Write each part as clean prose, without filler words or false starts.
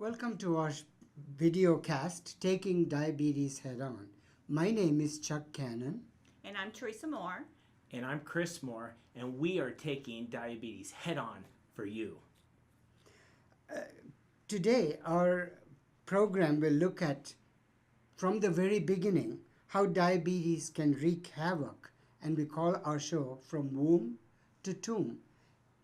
Welcome to our video cast, Taking Diabetes Head On. My name is Chuck Cannon. And I'm Teresa Moore. And I'm Chris Moore, and we are taking diabetes head on for you. Today, our program will look at, from the very beginning, how diabetes can wreak havoc. And we call our show From Womb to Tomb,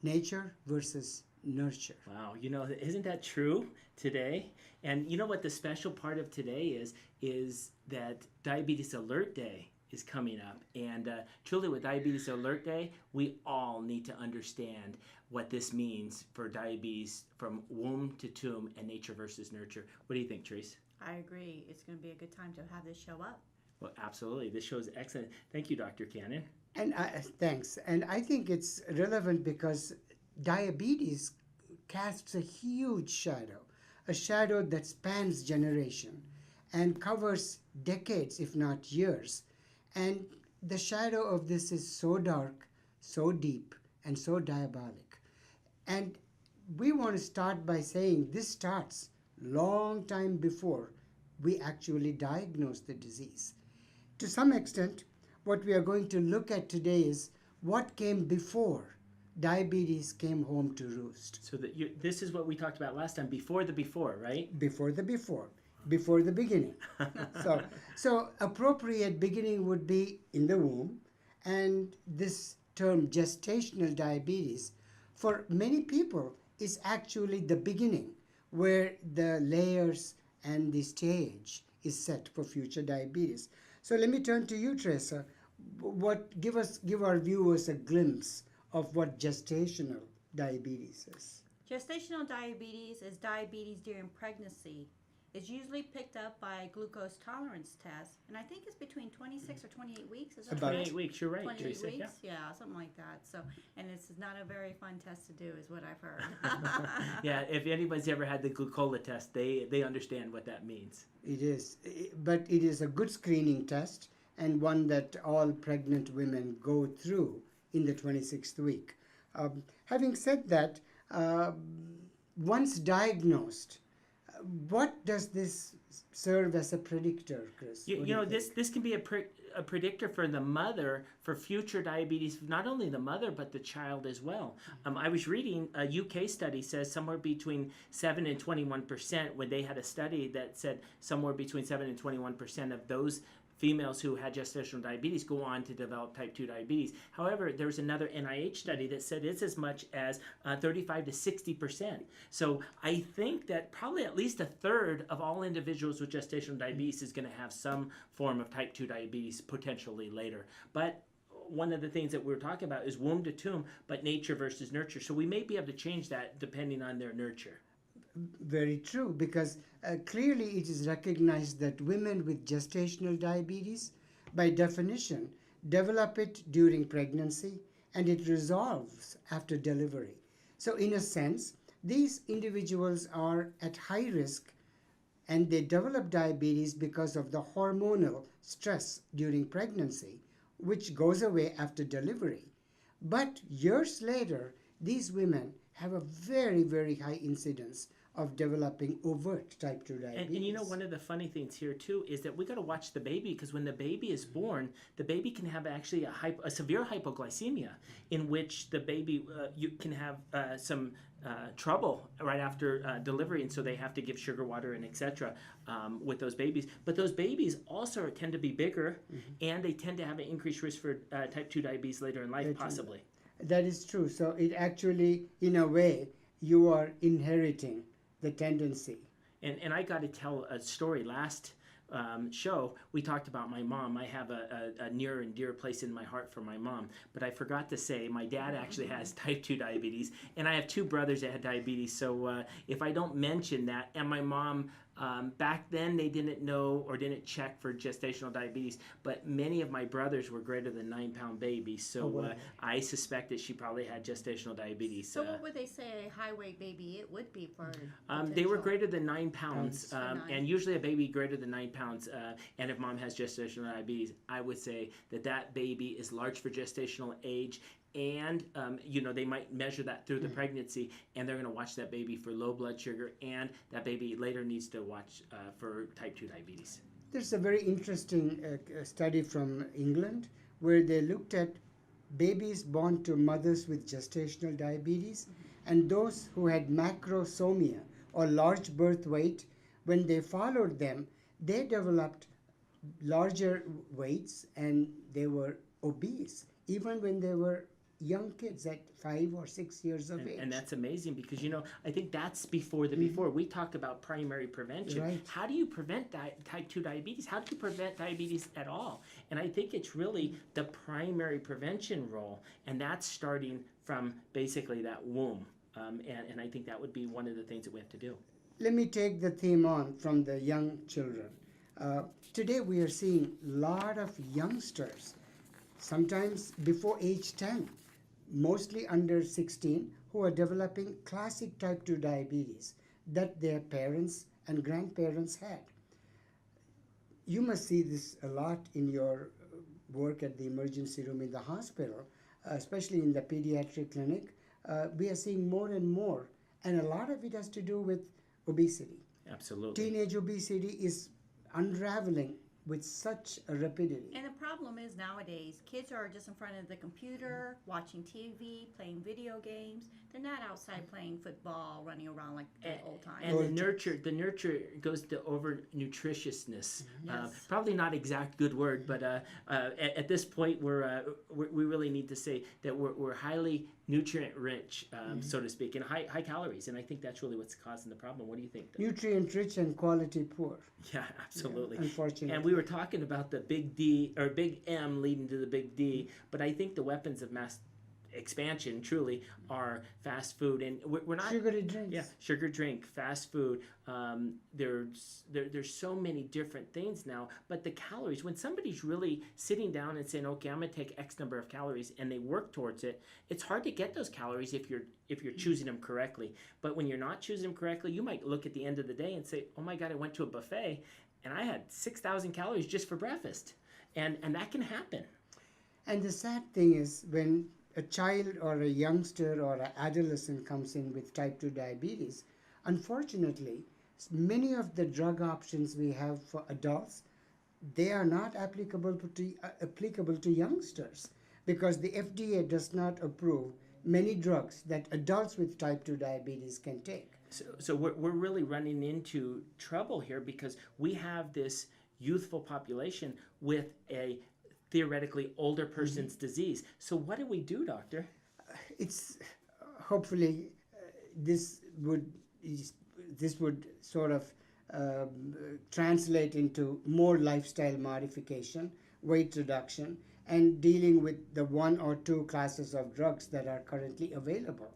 Nature versus Nurture. Wow, isn't that true today? And you know what the special part of today is that Diabetes Alert Day is coming up. And truly with Diabetes Alert Day, we all need to understand what this means for diabetes from womb to tomb and nature versus nurture. What do you think, Therese? I agree. It's going to be a good time to have this show up. Well, absolutely. This show is excellent. Thank you, Dr. Cannon. And thanks. And I think it's relevant because diabetes casts a huge shadow, a shadow that spans generation and covers decades, if not years. And the shadow of this is so dark, so deep, and so diabolic. And we want to start by saying this starts long time before we actually diagnose the disease. To some extent, what we are going to look at today is what came before diabetes came home to roost. So this is what we talked about last time, before the before, right? Before the beginning. So appropriate beginning would be in the womb, and this term gestational diabetes for many people is actually the beginning where the layers and the stage is set for future diabetes. So let me turn to you, Teresa. Give our viewers a glimpse of what gestational diabetes is. Gestational diabetes is diabetes during pregnancy. It's usually picked up by glucose tolerance test, and I think it's between 26 or 28 weeks. Is that About right? 28 weeks, you're right, 28 Teresa. weeks, yeah, something like that. So, and it's not a very fun test to do, is what I've heard. Yeah, if anybody's ever had the glucola test, they understand what that means. It is, but it is a good screening test and one that all pregnant women go through in the 26th week. Having said that, once diagnosed, what does this serve as a predictor, Chris? This can be a predictor for the mother for future diabetes, not only the mother, but the child as well. I was reading a UK study says somewhere between 7 and 21%, when they had a study that said somewhere between 7 and 21% of those females who had gestational diabetes go on to develop type 2 diabetes. However, there was another NIH study that said it's as much as 35 to 60%. So I think that probably at least a third of all individuals with gestational diabetes is going to have some form of type 2 diabetes potentially later. But one of the things that we're talking about is womb to tomb, but nature versus nurture. So we may be able to change that depending on their nurture. Very true, because clearly it is recognized that women with gestational diabetes, by definition, develop it during pregnancy and it resolves after delivery. So in a sense, these individuals are at high risk and they develop diabetes because of the hormonal stress during pregnancy, which goes away after delivery. But years later, these women have a very, very high incidence of developing overt type 2 diabetes. And one of the funny things here too is that we got to watch the baby, because when the baby is born, the baby can have actually a severe hypoglycemia, in which the baby you can have some trouble right after delivery, and so they have to give sugar water and etc. With those babies. But those babies also tend to be bigger, and they tend to have an increased risk for type 2 diabetes later in life, possibly. That is true. So it actually, in a way, you are inheriting the tendency. And I got to tell a story. Last show, we talked about my mom. I have a near and dear place in my heart for my mom. But I forgot to say, my dad actually has type 2 diabetes, and I have two brothers that had diabetes. So if I don't mention that, and my mom, back then they didn't know or didn't check for gestational diabetes, but many of my brothers were greater than 9-pound babies. So I suspect that she probably had gestational diabetes. So what would they say a high weight baby it would be for? They were greater than 9 pounds, and usually a baby greater than 9 pounds. And if mom has gestational diabetes, I would say that baby is large for gestational age, and they might measure that through the pregnancy, and they're going to watch that baby for low blood sugar, and that baby later needs to watch for type 2 diabetes. There's a very interesting study from England where they looked at babies born to mothers with gestational diabetes and those who had macrosomia or large birth weight. When they followed them, they developed larger weights and they were obese even when they were young kids at 5 or 6 years of age. And that's amazing because, I think that's before the before. We talk about primary prevention. Right. How do you prevent type 2 diabetes? How do you prevent diabetes at all? And I think it's really the primary prevention role, and that's starting from basically that womb. And I think that would be one of the things that we have to do. Let me take the theme on from the young children. Today we are seeing a lot of youngsters, sometimes before age 10, mostly under 16, who are developing classic type 2 diabetes that their parents and grandparents had. You must see this a lot in your work at the emergency room in the hospital, especially in the pediatric clinic. We are seeing more and more, and a lot of it has to do with obesity. Absolutely. Teenage obesity is unraveling with such a rapidity. And the problem is nowadays, kids are just in front of the computer, watching TV, playing video games. They're not outside playing football, running around like the old times. And the nurture goes to over nutritiousness. Yes. Probably not exact good word, but at this point, we really need to say that we're highly nutrient rich, so to speak, and high calories. And I think that's really what's causing the problem. What do you think? Nutrient rich and quality poor. Yeah, absolutely. Yeah, unfortunately. And we were talking about the big D or big M leading to the big D, but I think the weapons of mass expansion truly are fast food, and we're not Sugary drinks. Yeah, sugar drink, fast food. There's so many different things now, but the calories. When somebody's really sitting down and saying, "Okay, I'm going to take X number of calories," and they work towards it, it's hard to get those calories if you're choosing them correctly. But when you're not choosing them correctly, you might look at the end of the day and say, "Oh my God, I went to a buffet, and I had 6,000 calories just for breakfast," and that can happen. And the sad thing is when a child or a youngster or an adolescent comes in with type 2 diabetes, unfortunately, many of the drug options we have for adults, they are not applicable to youngsters because the FDA does not approve many drugs that adults with type 2 diabetes can take. So we're really running into trouble here because we have this youthful population with a theoretically older person's disease. So what do we do, doctor? It's hopefully this would sort of translate into more lifestyle modification, weight reduction, and dealing with the one or two classes of drugs that are currently available.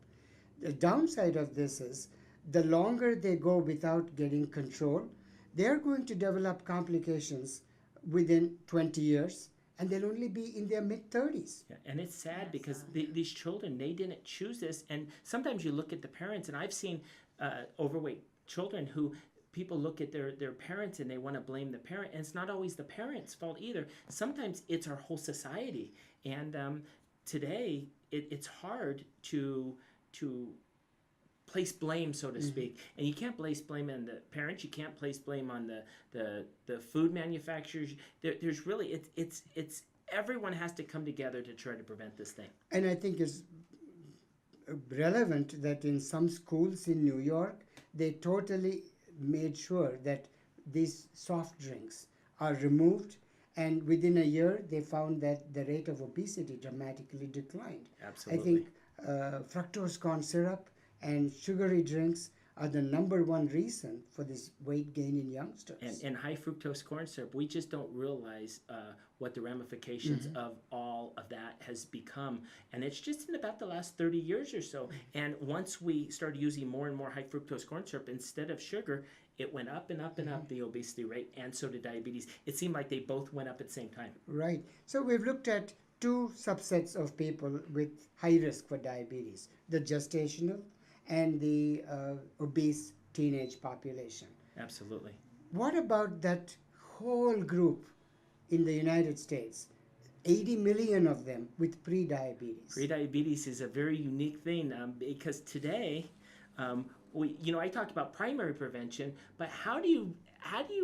The downside of this is the longer they go without getting control, they're going to develop complications within 20 years. And they'll only be in their mid-30s. Yeah, and it's sad because these children, they didn't choose this. And sometimes you look at the parents, and I've seen overweight children who people look at their parents and they want to blame the parent. And it's not always the parent's fault either. Sometimes it's our whole society. And today, it's hard to place blame, so to speak, and you can't place blame on the parents. You can't place blame on the food manufacturers. There's really it's everyone has to come together to try to prevent this thing. And I think it's relevant that in some schools in New York, they totally made sure that these soft drinks are removed, and within a year they found that the rate of obesity dramatically declined. Absolutely. I think fructose corn syrup and sugary drinks are the number one reason for this weight gain in youngsters. And high fructose corn syrup, we just don't realize what the ramifications of all of that has become. And it's just in about the last 30 years or so. And once we started using more and more high fructose corn syrup instead of sugar, it went up and up and up, the obesity rate, and so did diabetes. It seemed like they both went up at the same time. Right. So we've looked at two subsets of people with high risk for diabetes, the gestational and the obese teenage population. Absolutely. What about that whole group in the United States? 80 million of them with pre-diabetes. Prediabetes is a very unique thing because today, I talked about primary prevention, but how do you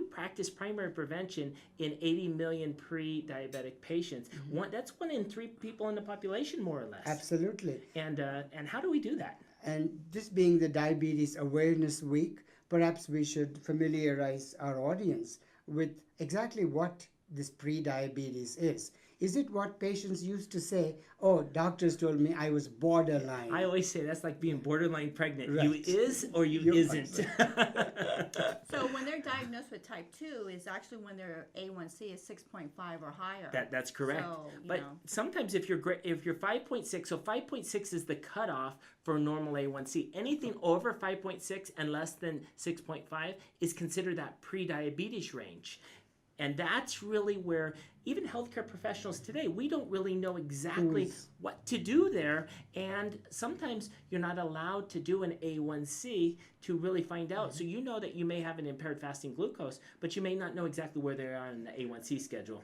practice primary prevention in 80 million pre-diabetic patients? That's 1 in 3 people in the population, more or less. Absolutely. And how do we do that? And this being the Diabetes Awareness Week, perhaps we should familiarize our audience with exactly what this pre-diabetes is. Is it what patients used to say, oh, doctors told me I was borderline? I always say that's like being borderline pregnant. Right. You is or you isn't. So when they're diagnosed with type 2, is actually when their A1C is 6.5 or higher. That's correct. So, but sometimes if you're 5.6, so 5.6 is the cutoff for normal A1C. Anything over 5.6 and less than 6.5 is considered that pre-diabetes range. And that's really where even healthcare professionals today, we don't really know exactly what to do there. And sometimes you're not allowed to do an A1C to really find out. So you know that you may have an impaired fasting glucose, but you may not know exactly where they are in the A1C schedule.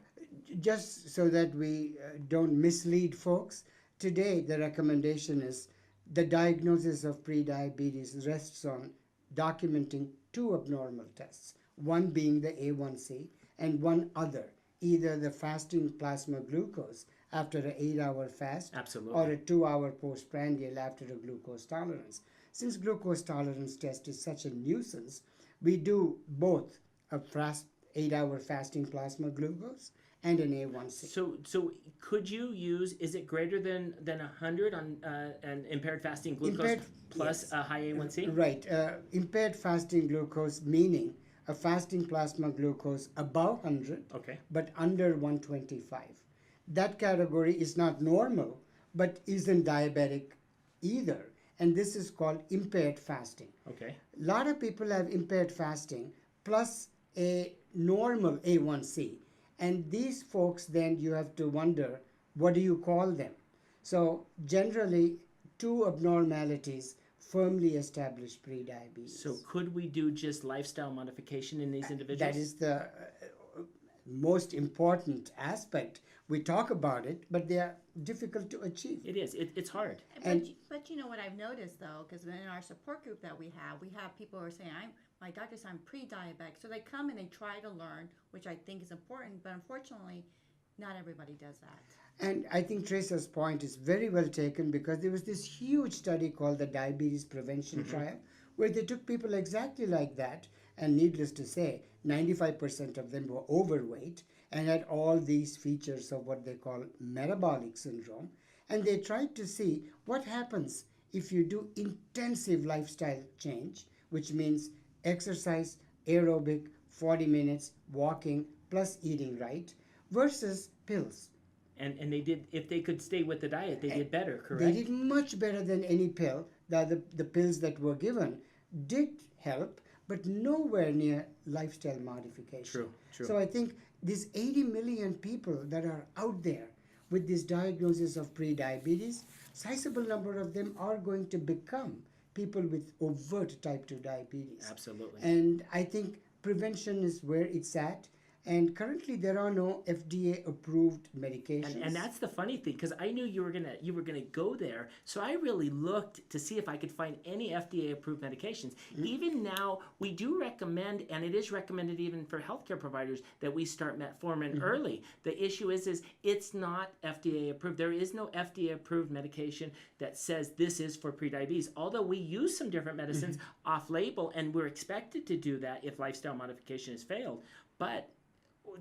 Just so that we don't mislead folks, today the recommendation is the diagnosis of prediabetes rests on documenting 2 abnormal tests, one being the A1C and one other, either the fasting plasma glucose after an 8-hour fast Absolutely. or a 2-hour postprandial after a glucose tolerance. Since glucose tolerance test is such a nuisance, we do both a 8-hour fasting plasma glucose and an A1C. So could you use, is it greater than 100 on an impaired fasting glucose plus a high A1C? Right. Impaired fasting glucose meaning a fasting plasma glucose above 100, but under 125. That category is not normal, but isn't diabetic either. And this is called impaired fasting. A lot of people have impaired fasting plus a normal A1C. And these folks, then you have to wonder, what do you call them? So generally, 2 abnormalities firmly established prediabetes. So could we do just lifestyle modification in these individuals? That is the most important aspect. We talk about it, but they are difficult to achieve. It is. It's hard. But you know what I've noticed, though, because in our support group that we have people who are saying, my doctor says I'm pre-diabetic. So they come and they try to learn, which I think is important, but unfortunately, not everybody does that. And I think Teresa's point is very well taken, because there was this huge study called the Diabetes Prevention Trial, where they took people exactly like that, and needless to say, 95% of them were overweight and had all these features of what they call metabolic syndrome. And they tried to see what happens if you do intensive lifestyle change, which means exercise, aerobic, 40 minutes, walking, plus eating right, versus pills. And they did, if they could stay with the diet, they did better, correct? They did much better than any pill. The pills that were given did help, but nowhere near lifestyle modification. True. So I think these 80 million people that are out there with this diagnosis of prediabetes, sizable number of them are going to become people with overt type 2 diabetes. Absolutely. And I think prevention is where it's at. And currently, there are no FDA-approved medications. And that's the funny thing, because I knew you were gonna go there. So I really looked to see if I could find any FDA-approved medications. Even now, we do recommend, and it is recommended even for healthcare providers, that we start metformin early. The issue is it's not FDA-approved. There is no FDA-approved medication that says this is for prediabetes. Although we use some different medicines off-label, and we're expected to do that if lifestyle modification has failed. But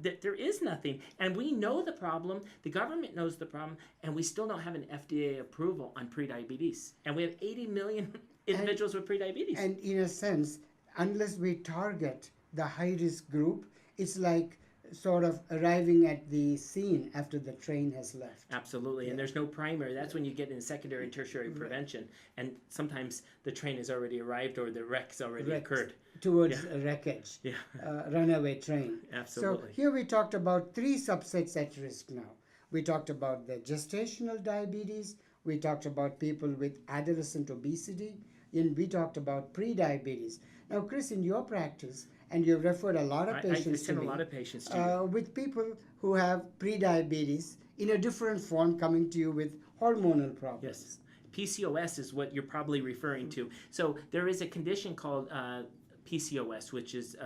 that there is nothing, and we know the problem, the government knows the problem, and we still don't have an FDA approval on prediabetes, and we have 80 million individuals with prediabetes. And in a sense, unless we target the high-risk group, it's like sort of arriving at the scene after the train has left. Absolutely, and there's no primary. That's when you get in secondary and tertiary prevention, and sometimes the train has already arrived or the wreck's already occurred. Towards wreckage, runaway train. Absolutely. So here we talked about 3 subsets at risk now. We talked about the gestational diabetes, we talked about people with adolescent obesity, and we talked about prediabetes. Now, Chris, in your practice, and you've referred a lot of patients I send to me, a lot of patients to you. with people who have prediabetes in a different form coming to you with hormonal problems. Yes. PCOS is what you're probably referring to. So there is a condition called PCOS, which is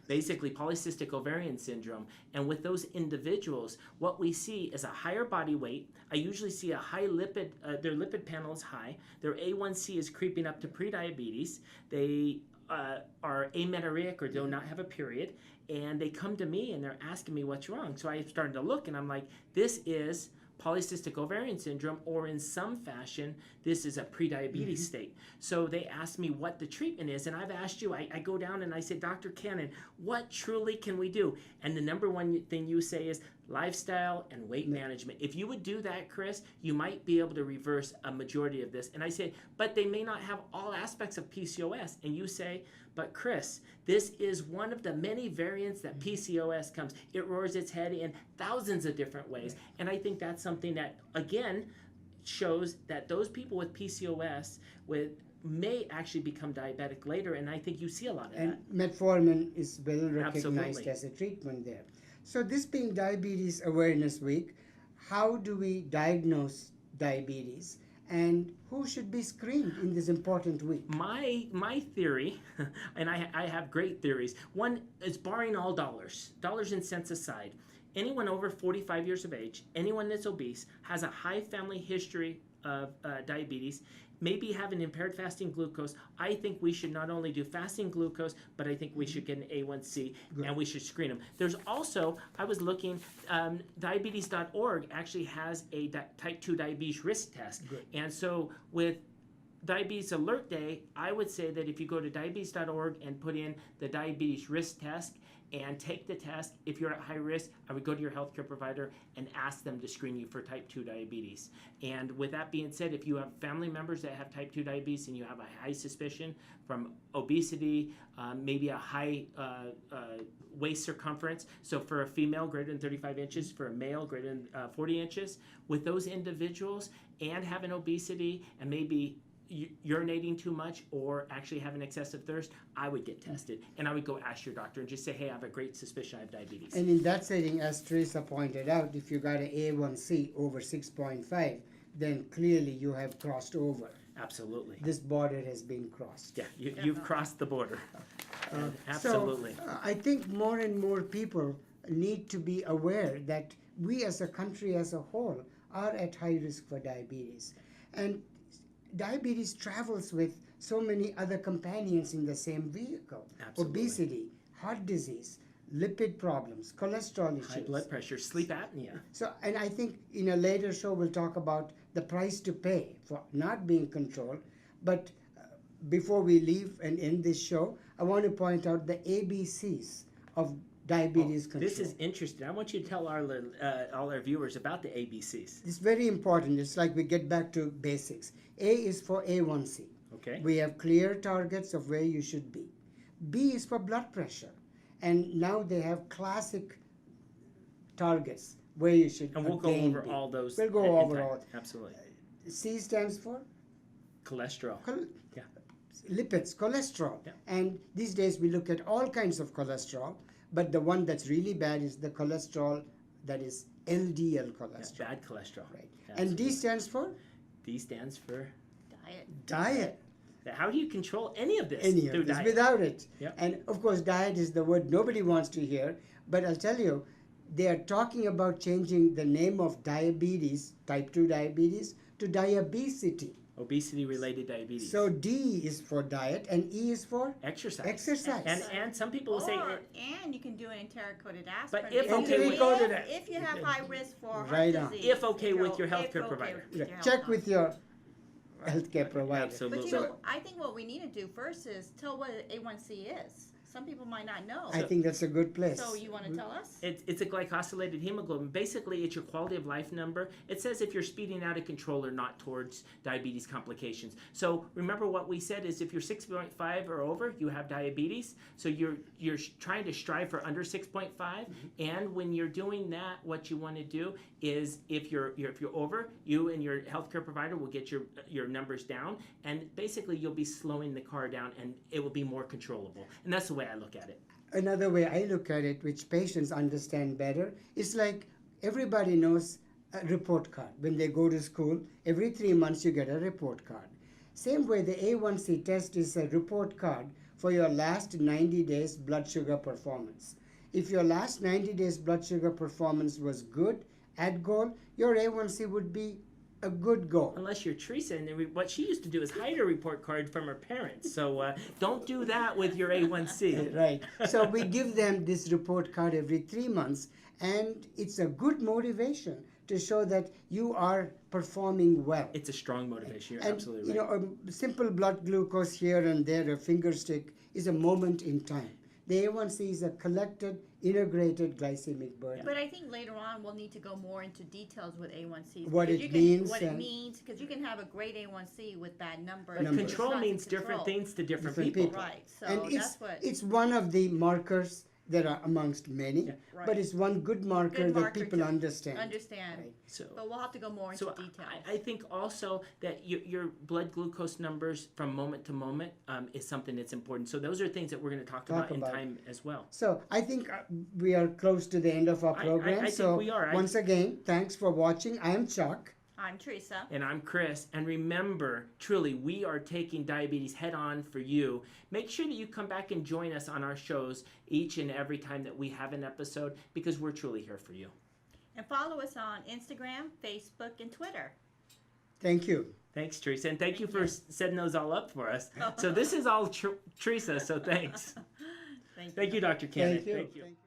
basically polycystic ovarian syndrome. And with those individuals, what we see is a higher body weight. I usually see a high lipid, their lipid panel is high. Their A1C is creeping up to prediabetes. They are amenorrheic or do not have a period. And they come to me and they're asking me what's wrong. So I started to look and I'm like, this is polycystic ovarian syndrome, or in some fashion, this is a prediabetes state. So they asked me what the treatment is, and I've asked you, I go down and I say, Dr. Cannon, what truly can we do? And the number one thing you say is lifestyle and weight management. If you would do that, Chris, you might be able to reverse a majority of this. And I say, but they may not have all aspects of PCOS. And you say, but Chris, this is one of the many variants that PCOS comes. It roars its head in thousands of different ways. And I think that's something that, again, shows that those people with PCOS may actually become diabetic later. And I think you see a lot of that. And metformin is well recognized Absolutely. as a treatment there. So this being Diabetes Awareness Week, how do we diagnose diabetes? And who should be screened in this important week? My theory, and I have great theories. One is barring all dollars and cents aside. Anyone over 45 years of age, anyone that's obese, has a high family history of diabetes, maybe have an impaired fasting glucose. I think we should not only do fasting glucose, but I think we should get an A1C and we should screen them. There's also, I was looking, diabetes.org actually has a type 2 diabetes risk test. Good. And so with Diabetes Alert Day, I would say that if you go to diabetes.org and put in the diabetes risk test and take the test, if you're at high risk, I would go to your healthcare provider and ask them to screen you for type 2 diabetes. And with that being said, if you have family members that have type 2 diabetes and you have a high suspicion from obesity, maybe a high waist circumference, so for a female greater than 35 inches, for a male greater than 40 inches, with those individuals and having obesity and maybe urinating too much or actually having excessive thirst, I would get tested and I would go ask your doctor and just say, hey, I have a great suspicion I have diabetes. And in that setting, as Teresa pointed out, if you got an A1C over 6.5, then clearly you have crossed over. Absolutely. This border has been crossed. Yeah, you've crossed the border. Absolutely. So, I think more and more people need to be aware that we as a country as a whole are at high risk for diabetes. And diabetes travels with so many other companions in the same vehicle. Absolutely. Obesity, heart disease, lipid problems, cholesterol issues. High blood pressure, sleep apnea. So, and I think in a later show we'll talk about the price to pay for not being controlled. But before we leave and end this show, I want to point out the ABCs of diabetes control. This is interesting. I want you to tell all our viewers about the ABCs. It's very important. It's like we get back to basics. A is for A1C. Okay. We have clear targets of where you should be. B is for blood pressure. And now they have classic targets where you should And we'll go again over be. all those. We'll go in over time. all. Absolutely. C stands for Cholesterol. Yeah. lipids, cholesterol. Yeah. And these days we look at all kinds of cholesterol, but the one that's really bad is the cholesterol that is LDL cholesterol. Yeah, bad cholesterol. Right. Yeah, And D absolutely. stands for D stands for Diet. diet. how do you control any of this Any through of this diet? without it. Yep. And of course, diet is the word nobody wants to hear. But I'll tell you, they are talking about changing the name of diabetes, type 2 diabetes, to diabesity. Obesity-related diabetes. So D is for diet and E is for exercise. exercise. And some people will say, And you can do an enteric-coated aspirin. if okay with- if you have high risk for heart Right on. disease. If okay if with you're- your if healthcare okay provider. with your Check health with your healthcare provider. Absolutely. But you know, I think what we need to do first is tell what A1C is. Some people might not know. I think that's a good place. So you want to tell us? It's a glycosylated hemoglobin. Basically, it's your quality of life number. It says if you're speeding out of control or not towards diabetes complications. So remember what we said is if you're 6.5 or over, you have diabetes. So you're trying to strive for under 6.5. And when you're doing that, what you want to do is if you're over, you and your healthcare provider will get your numbers down, and basically you'll be slowing the car down, and it will be more controllable. And that's the way I look at it. Another way I look at it, which patients understand better, is like everybody knows a report card. When they go to school, every 3 months you get a report card. Same way, the A1C test is a report card for your last 90 days blood sugar performance. If your last 90 days blood sugar performance was good, at goal, your A1C would be a good goal. Unless you're Teresa, and what she used to do is hide a report card from her parents. So don't do that with your A1C. Right. So we give them this report card every 3 months, and it's a good motivation to show that you are performing well. It's a strong motivation. You're And absolutely you right. know, a simple blood glucose here and there, a finger stick, is a moment in time. The A1C is a collected, integrated glycemic burden. But I think later on we'll need to go more into details with A1C. What it means What it and- means, because you can have a great A1C with bad number. But it's control not means control. different things to different Different people. people. Right. So And that's what. it's one of the markers that are amongst many, Yeah. Right. but it's one good marker Good that marker people to understand. understand. Right. So, But we'll have to go more into so details. I think also that your blood glucose numbers from moment to moment is something that's important. So those are things that we're going to talk about in about. time as well. So I think we are close to the end of our program. I think so we are. once again, thanks for watching. I am Chuck. I'm Teresa. And I'm Chris. And remember, truly, we are taking diabetes head on for you. Make sure that you come back and join us on our shows each and every time that we have an episode, because we're truly here for you. And follow us on Instagram, Facebook, and Twitter. Thank you. Thanks, Teresa. And thank you for setting those all up for us. So this is all Teresa, so thanks. Thank you. Thank you, Dr. Cannon. Thank you. Thank you. Thank you.